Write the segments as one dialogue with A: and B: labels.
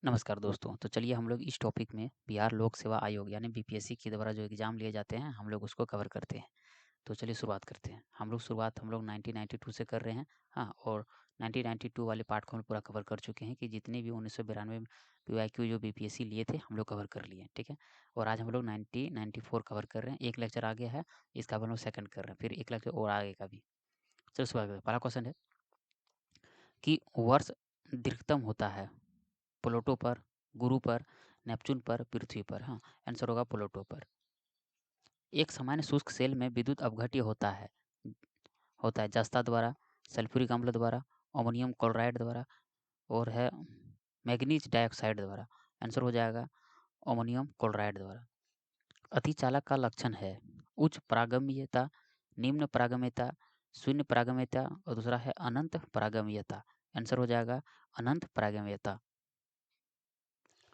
A: नमस्कार दोस्तों। तो चलिए हम लोग इस टॉपिक में बिहार लोक सेवा आयोग यानी बीपीएससी के द्वारा जो एग्ज़ाम लिए जाते हैं, हम लोग उसको कवर करते हैं। तो चलिए शुरुआत करते हैं। हम लोग 1992 से कर रहे हैं। हाँ, और 1992 वाले पार्ट को हम पूरा कवर कर चुके हैं कि जितने भी 1992 पीवाईक्यू जो बीपीएससी लिए थे, हम लोग कवर कर लिए हैं, ठीक है? और आज हम लोग 1994 कवर कर रहे हैं। एक लेक्चर आ गया है, इसका अब हम लोग सेकंड कर रहे हैं, फिर एक लेक्चर और आगे का भी। चलो शुरुआत करते हैं। पहला क्वेश्चन है कि वर्ष दीर्घतम होता है प्लूटो पर, गुरु पर, नेपच्यून पर, पृथ्वी पर। हाँ, आंसर होगा प्लूटो पर। एक सामान्य शुष्क सेल में विद्युत अपघट्य होता है जस्ता द्वारा, सल्फ्यूरिक अम्ल द्वारा, अमोनियम क्लोराइड द्वारा और है मैग्नीज डाइऑक्साइड द्वारा। आंसर हो जाएगा अमोनियम क्लोराइड द्वारा। अतिचालक का लक्षण है उच्च पारगम्यता, निम्न पारगम्यता, शून्य पारगम्यता और दूसरा है अनंत पारगम्यता। आंसर हो जाएगा अनंत पारगम्यता।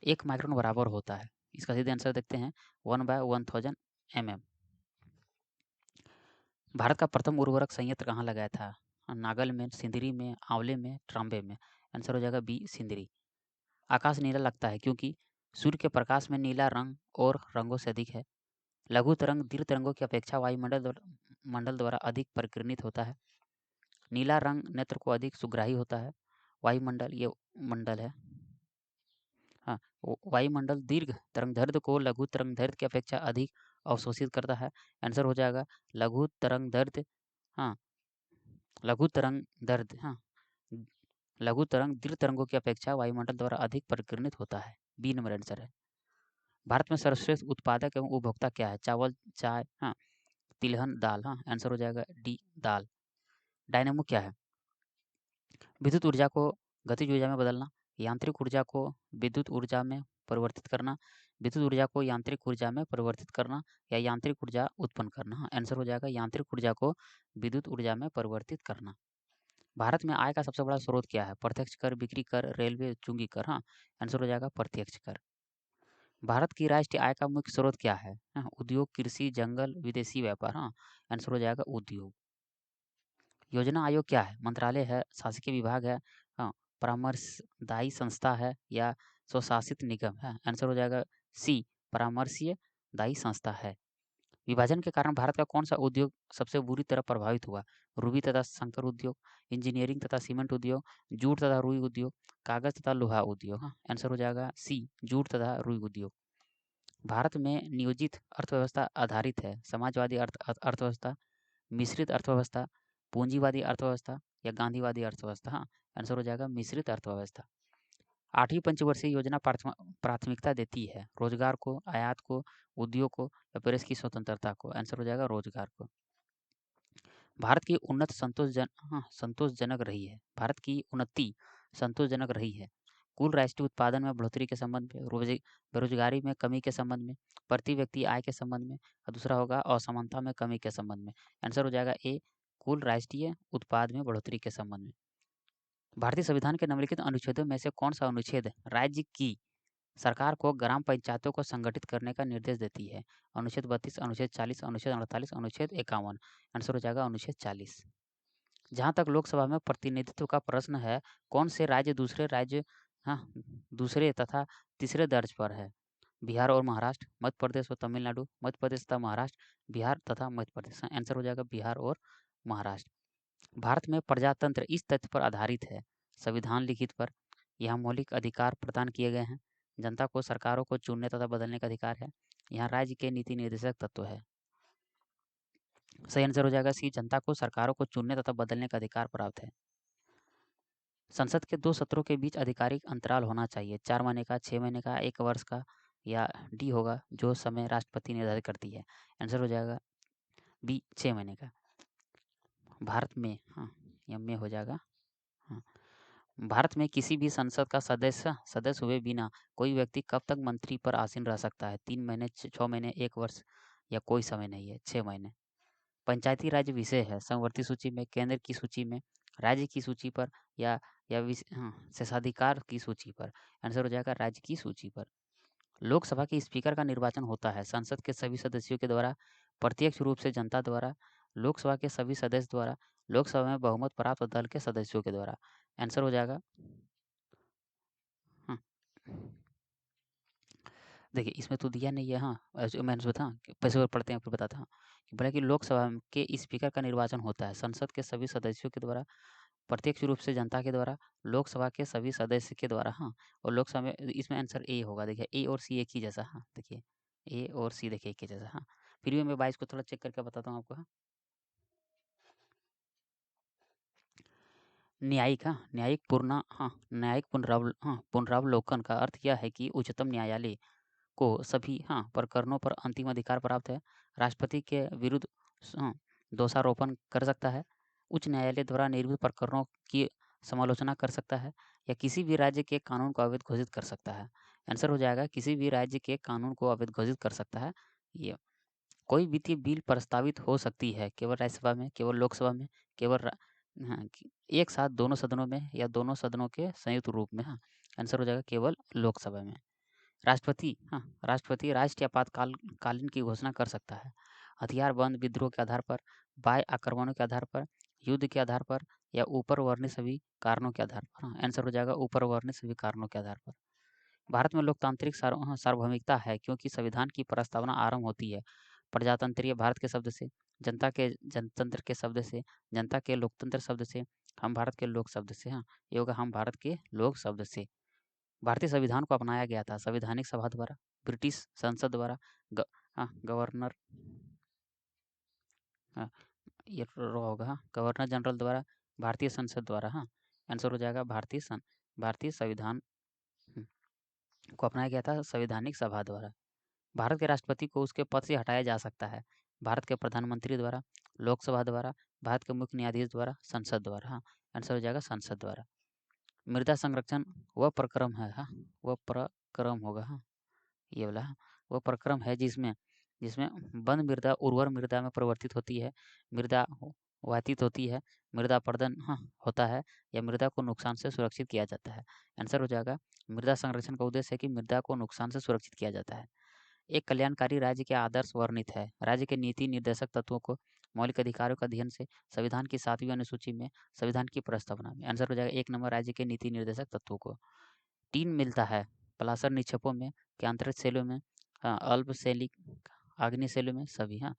A: 1 माइक्रोन बराबर होता है। इसका सीधे आंसर देखते हैं 1/1000 mm। भारत का प्रथम उर्वरक संयंत्र कहाँ लगाया था? नागल में, सिंदरी में, आंवले में, ट्रांबे में। आंसर हो जाएगा बी सिंदरी। आकाश नीला लगता है क्योंकि सूर्य के प्रकाश में नीला रंग और रंगों से अधिक है। लघु तरंग दीर्घ तरंगों की अपेक्षा मंडल द्वारा अधिक परिकीर्णित होता है। नीला रंग नेत्र को अधिक सुग्राही होता है। वायुमंडल ये मंडल है। हाँ, वायुमंडल दीर्घ तरंगदैर्ध्य को लघु तरंगदैर्ध्य की अपेक्षा अधिक अवशोषित करता है। आंसर हो जाएगा लघु तरंगदैर्ध्य। हाँ, लघु तरंगदैर्ध्य। हाँ, लघु तरंग दीर्घ तरंगों की अपेक्षा वायुमंडल द्वारा अधिक परिकीर्णित होता है। बी नंबर आंसर है। भारत में सर्वश्रेष्ठ उत्पादक एवं उपभोक्ता क्या है? चावल, चाय, हाँ, तिलहन, दाल। हाँ, आंसर हो जाएगा डी दाल। डायनेमो क्या है? विद्युत ऊर्जा को गतिज ऊर्जा में बदलना, यांत्रिक ऊर्जा को विद्युत ऊर्जा में परिवर्तित करना, विद्युत ऊर्जा को यांत्रिक ऊर्जा में परिवर्तित करना या यांत्रिक ऊर्जा उत्पन्न करना। हाँ, आंसर हो जाएगा यांत्रिक ऊर्जा को विद्युत ऊर्जा में परिवर्तित करना। भारत में आय का सबसे बड़ा स्रोत क्या है? प्रत्यक्ष कर, बिक्री कर, रेलवे, चुंगी कर। हाँ, आंसर हो जाएगा प्रत्यक्ष कर। भारत की राष्ट्रीय आय का मुख्य स्रोत क्या है? हाँ, उद्योग, कृषि, जंगल, विदेशी व्यापार। हाँ, आंसर हो जाएगा उद्योग। योजना आयोग क्या है? मंत्रालय है, शासकीय विभाग है, हाँ, परामर्शदायी संस्था है या स्वशासित निगम है? आंसर हो जाएगा सी परामर्शीय दायी संस्था है। विभाजन के कारण भारत का कौन सा उद्योग सबसे बुरी तरह प्रभावित हुआ? रूबी तथा शंकर उद्योग, इंजीनियरिंग तथा सीमेंट उद्योग, जूट तथा रुई उद्योग, कागज तथा लोहा उद्योग। हाँ, आंसर हो जाएगा सी जूट तथा रुई उद्योग। भारत में नियोजित अर्थव्यवस्था आधारित है समाजवादी अर्थव्यवस्था, मिश्रित अर्थव्यवस्था, पूंजीवादी अर्थव्यवस्था या गांधीवादी अर्थव्यवस्था। हाँ, आंसर हो जाएगा मिश्रित अर्थव्यवस्था। 8वीं पंचवर्षीय योजना प्राथमिकता देती है रोजगार को, आयात को, उद्योग को या प्रेस की स्वतंत्रता को। आंसर हो जाएगा रोजगार को। भारत की संतोषजनक रही है। भारत की उन्नति संतोषजनक रही है कुल राष्ट्रीय उत्पादन में बढ़ोतरी के संबंध में, बेरोजगारी में कमी के संबंध में, प्रति व्यक्ति आय के संबंध में और दूसरा होगा असमानता में कमी के संबंध में। आंसर हो जाएगा ए कुल राष्ट्रीय उत्पाद में बढ़ोतरी के संबंध में। भारतीय संविधान के निम्नलिखित अनुच्छेदों में से कौन सा अनुच्छेद राज्य की सरकार को ग्राम पंचायतों को संगठित करने का निर्देश देती है? अनुच्छेद 32, अनुच्छेद 40, अनुच्छेद 48, अनुच्छेद 51। आंसर हो जाएगा अनुच्छेद 40। जहाँ तक लोकसभा में प्रतिनिधित्व का प्रश्न है, कौन से राज्य हाँ, दूसरे तथा तीसरे दर्ज पर है? बिहार और महाराष्ट्र, मध्य प्रदेश और तमिलनाडु, मध्य प्रदेश तथा महाराष्ट्र, बिहार तथा मध्य प्रदेश। आंसर हो जाएगा बिहार और महाराष्ट्र। भारत में प्रजातंत्र इस तथ्य पर आधारित है, संविधान लिखित पर, यहाँ मौलिक अधिकार प्रदान किए गए हैं, जनता को सरकारों को चुनने तथा बदलने का अधिकार है, यहाँ राज्य के नीति निर्देशक तत्व है। सही आंसर हो जाएगा सी जनता को सरकारों को चुनने तथा बदलने का अधिकार प्राप्त है। संसद के 2 सत्रों के बीच आधिकारिक अंतराल होना चाहिए, 4 महीने का, 6 महीने का, 1 वर्ष का या डी होगा जो समय राष्ट्रपति निर्धारित करती है। आंसर हो जाएगा बी 6 महीने का। भारत में हाँ, या में हो जाएगा हाँ। भारत में किसी भी संसद का सदस्य हुए बिना कोई व्यक्ति कब तक मंत्री पर आसीन रह सकता है? 3 महीने, 6 महीने, 1 वर्ष या कोई समय नहीं है, 6 महीने। पंचायती राज विषय है समवर्ती सूची में, केंद्र की सूची में, राज्य की सूची पर या शेषाधिकार की सूची पर। आंसर हो जाएगा राज्य की सूची पर। लोकसभा के स्पीकर का निर्वाचन होता है संसद के सभी सदस्यों के द्वारा, प्रत्यक्ष रूप से जनता द्वारा, लोकसभा के सभी सदस्य द्वारा, लोकसभा में बहुमत प्राप्त दल के सदस्यों के द्वारा। आंसर हो जाएगा हाँ, देखिए इसमें तो दिया नहीं है। हाँ, जो मैंने बताया कि पैसे पर पढ़ते हैं फिर बताता हूँ कि बोला कि लोकसभा के स्पीकर का निर्वाचन होता है संसद के सभी सदस्यों के द्वारा प्रत्यक्ष रूप से जनता के द्वारा लोकसभा के सभी सदस्य के द्वारा। हाँ, और लोकसभा में इसमें आंसर ए होगा। देखिए ए और सी एक ही जैसा। हाँ देखिए ए और सी देखिए एक ही जैसा। हाँ, फिर भी मैं 22 को थोड़ा चेक करके बताता हूँ आपको। हाँ, न्यायिक। हाँ, न्यायिक पुनरावलोकन का अर्थ यह है कि उच्चतम न्यायालय को सभी प्रकरणों पर अंतिम अधिकार प्राप्त है। राष्ट्रपति के विरुद्ध हाँ, दोषारोपण कर सकता है। उच्च न्यायालय द्वारा निर्मित प्रकरणों की समालोचना कर सकता है या किसी भी राज्य के कानून को अवैध घोषित कर सकता है। आंसर हो जाएगा किसी भी राज्य के कानून को अवैध घोषित कर सकता है। ये कोई वित्तीय बिल प्रस्तावित हो सकती है केवल राज्यसभा में, केवल लोकसभा में, केवल एक साथ दोनों सदनों में या दोनों सदनों के संयुक्त रूप में। हाँ, आंसर हो जाएगा केवल लोकसभा में। राष्ट्रपति राष्ट्रीय कालीन की घोषणा कर सकता है हथियार बंद विद्रोह के आधार पर, बाह्य आक्रमणों के आधार पर, युद्ध के आधार पर या ऊपर वर्णित सभी कारणों के आधार पर। हाँ, आंसर हो जाएगा ऊपर वर्णित सभी कारणों के आधार पर। भारत में लोकतांत्रिक सार्वभौमिकता है क्योंकि संविधान की प्रस्तावना आरंभ होती है प्रजातंत्रीय भारत के शब्द से, जनता के जनतंत्र के शब्द से, जनता के लोकतंत्र शब्द से, हम भारत के लोक शब्द से। हाँ, ये होगा हम भारत के लोक शब्द से। भारतीय संविधान को अपनाया गया था संवैधानिक सभा द्वारा, ब्रिटिश संसद द्वारा, गवर्नर हाँ, ये होगा। हाँ, गवर्नर जनरल द्वारा, भारतीय संसद द्वारा। हाँ, आंसर हो जाएगा भारतीय संविधान को अपनाया गया था संवैधानिक सभा द्वारा। भारत के राष्ट्रपति को उसके पद से हटाया जा सकता है भारत के प्रधानमंत्री द्वारा, लोकसभा द्वारा, भारत के मुख्य न्यायाधीश द्वारा, संसद द्वारा। हाँ, आंसर हो जाएगा संसद द्वारा। मृदा संरक्षण वह प्रक्रम है। हाँ, वह प्रक्रम होगा। हाँ, ये वाला। हाँ, वह प्रक्रम है जिसमें जिसमें वन मृदा उर्वर मृदा में परिवर्तित होती है, मृदा वातित होती है, मृदा अपरदन होता है या मृदा को नुकसान से सुरक्षित किया जाता है। आंसर हो जाएगा मृदा संरक्षण का उद्देश्य है कि मृदा को नुकसान से सुरक्षित किया जाता है। एक कल्याणकारी राज्य के आदर्श वर्णित है। राज्य के नीति निर्देशक तत्वों को मौलिक अधिकारों का अध्ययन से संविधान की 7वीं अनुसूची में संविधान की प्रस्तावना में। आंसर हो जाएगा 1 नंबर राज्य के नीति निर्देशक तत्वों को। टीन मिलता है पलासर निक्षेपों में, केंद्रित सेलों में, अल्पशैलिक आग्नेय सेलों में, सभी। हाँ,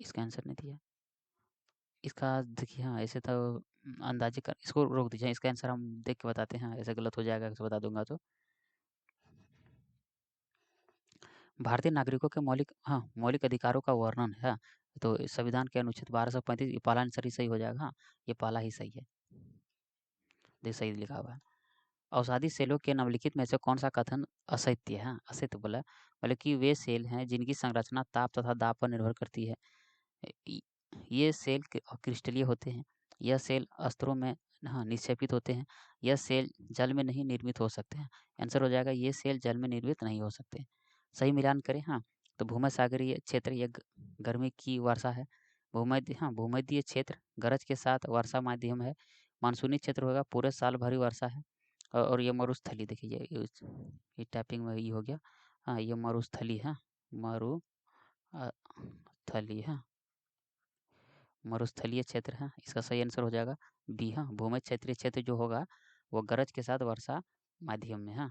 A: इसका आंसर नहीं दिया। इसका देखिए हाँ, ऐसे तो अंदाजे कर इसको रोक दीजिए। इसका आंसर हम देख के बताते हैं। ऐसे गलत हो जाएगा ऐसे बता दूंगा तो। भारतीय नागरिकों के मौलिक अधिकारों का वर्णन है। तो संविधान के अनुच्छेद 1235 ये पहला आंसर ही सही हो जाएगा। हाँ, ये पहला ही सही है। देख सही लिखा हुआ है। अवसादी सेलों के निम्नलिखित में से कौन सा कथन असत्य है? असत्य बोला मतलब कि वे सेल हैं जिनकी संरचना ताप तथा दाब पर निर्भर करती है। ये सेल क्रिस्टलीय होते हैं। यह सेल अस्त्रों में निक्षेपित होते हैं। यह सेल जल में नहीं निर्मित हो सकते हैं। आंसर हो जाएगा ये सेल जल में निर्मित नहीं हो सकते। सही मिलान करें। हाँ, तो भूमध्य सागरीय क्षेत्र यह गर्मी की वर्षा है। भूमध्य क्षेत्र गरज के साथ वर्षा माध्यम है। मानसूनी क्षेत्र होगा पूरे साल भरी वर्षा है। और ये मरुस्थली देखिए ये टैपिंग में ये हो गया। हाँ, ये मरुस्थली है। थली है, मरुस्थलीय क्षेत्र है। इसका सही आंसर हो जाएगा बी। हाँ, भूमध्य क्षेत्रीय क्षेत्र जो होगा वो गरज के साथ वर्षा माध्यम में। हाँ,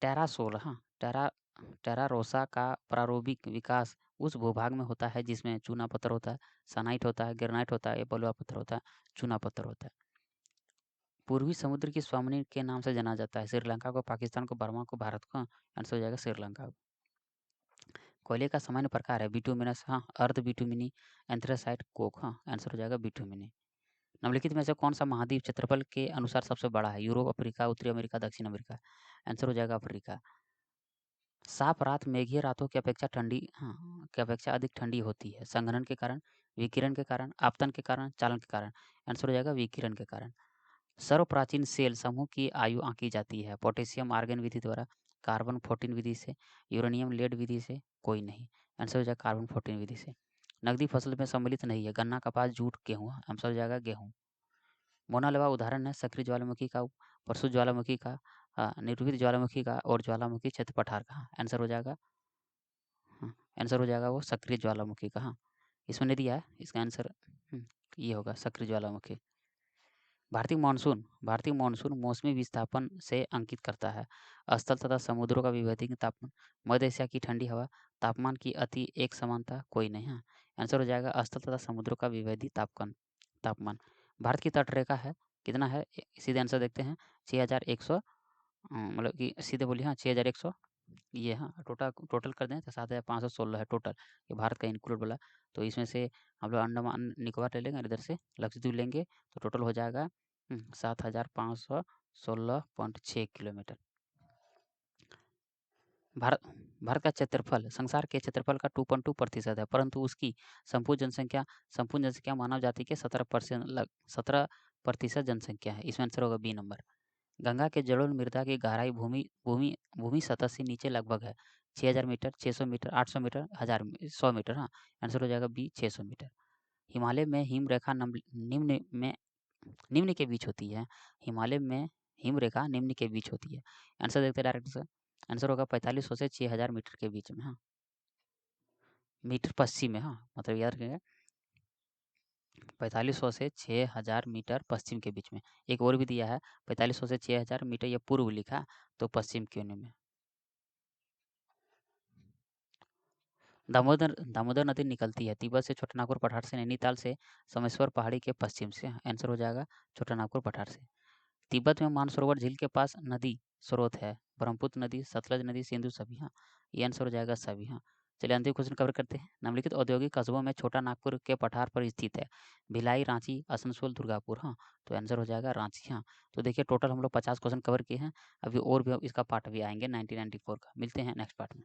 A: टेरासोल। हाँ, टेरारोसा का प्रारंभिक विकास उस भूभाग में होता है जिसमें चूना पत्थर होता है, सनाइट होता है, ग्रेनाइट होता है या बलुआ पत्थर होता है, चूना पत्थर होता है। पूर्वी समुद्र की स्वामिनी के नाम से जाना जाता है। श्रीलंका को, पाकिस्तान को, बर्मा को, भारत को। आंसर हो जाएगा श्रीलंका। कोयले का सामान्य प्रकार है बिटुमिनस, अर्ध बिटुमिनी, एंथ्रेसाइट, कोक। आंसर हो जाएगा बिटुमिनी। निम्नलिखित में से कौन सा महाद्वीप क्षेत्रफल के अनुसार सबसे बड़ा है? यूरोप, अफ्रीका, उत्तरी अमेरिका, दक्षिण अमेरिका। आंसर हो जाएगा अफ्रीका। साफ रात मेघीय रातों की अपेक्षा अधिक ठंडी होती है। संघनन के कारण, विकिरण के कारण, आपतन के कारण, चालन के कारण। आंसर हो जाएगा विकिरण के कारण। सर्वप्राचीन सेल समूह की आयु आंकी जाती है। पोटेशियम आर्गन विधि द्वारा, कार्बन 14 विधि से, यूरेनियम लेड विधि से, कोई नहीं। आंसर हो जाएगा कार्बन 14 विधि से। नकदी फसल में सम्मिलित नहीं है। गन्ना, कपास, जूट, गेहूँ। आंसर हो जाएगा गेहूँ। मोनालेवा उदाहरण है सक्रिय ज्वालामुखी का, परसु ज्वालामुखी का, निर्वित ज्वालामुखी का और ज्वालामुखी क्षेत्र पठार का। आंसर हो जाएगा आंसर हो जाएगा वो सक्रिय ज्वालामुखी का। इसमें नहीं दिया है इसका आंसर। ये होगा सक्रिय ज्वालामुखी। भारतीय मानसून मौसमी विस्थापन से अंकित करता है। स्थल तथा समुद्रों का विभेदित तापमान, मध्य एशिया की ठंडी हवा, तापमान की अति एक समानता कोई नहीं है। आंसर हो जाएगा स्थल तथा समुद्रों का विभेदित तापमान। भारत की तटरेखा है कितना है, सीधे आंसर देखते हैं, 6100, मतलब कि सीधे बोलिए, हाँ 6100, ये हाँ टोटल कर दें तो 7516 है टोटल, ये भारत का इंक्लूड बोला। तो इसमें से हम लोग अंडमान निकोबार ले लेंगे और इधर से लक्षद्वीप लेंगे तो टोटल हो जाएगा 7516.6 किलोमीटर। भारत भारत का क्षेत्रफल संसार के क्षेत्रफल का 2.2% है, परंतु उसकी संपूर्ण जनसंख्या मानव जाति के 17% जनसंख्या है। इसमें आंसर होगा बी नंबर। गंगा के जलोढ़ मृदा की गहराई भूमि भूमि भूमि सतह से नीचे लगभग है 6000 मीटर, 600 मीटर, 800 मीटर, 100 मीटर। हाँ, आंसर हो जाएगा बी 600 मीटर। हिमालय में हिम रेखा निम्न के बीच होती है। हिमालय में हिम रेखा निम्न के बीच होती है। आंसर देखते हैं डायरेक्ट से, आंसर होगा 4500 से 6000 मीटर के बीच में। हाँ, मीटर पश्चिम में, हाँ मतलब याद रखिएगा 4500 से 6000 मीटर पश्चिम के बीच में। एक और भी दिया है 4500 से 6000 मीटर, ये पूर्व लिखा तो पश्चिम क्यों में। दामोदर नदी निकलती है तिब्बत से, छोटा नागपुर पठार से, नैनीताल से, सोमेश्वर पहाड़ी के पश्चिम से। आंसर हो जाएगा छोटा नागपुर पठार से। तिब्बत में मानसरोवर झील के पास नदी स्रोत है, ब्रह्मपुत्र नदी, सतलज नदी, सिंधु, सभी। हाँ, ये आंसर हो जाएगा सभी। हाँ, चलिए अंतिम क्वेश्चन कवर करते हैं। निम्नलिखित औद्योगिक कस्बों में छोटा नागपुर के पठार पर स्थित है, भिलाई, रांची, आसनसोल, दुर्गापुर। हाँ, तो आंसर हो जाएगा रांची। हाँ, तो देखिए टोटल हम लोग 50 क्वेश्चन कवर किए हैं। अभी और भी इसका पार्ट भी आएंगे 1994 का। मिलते हैं नेक्स्ट पार्ट में।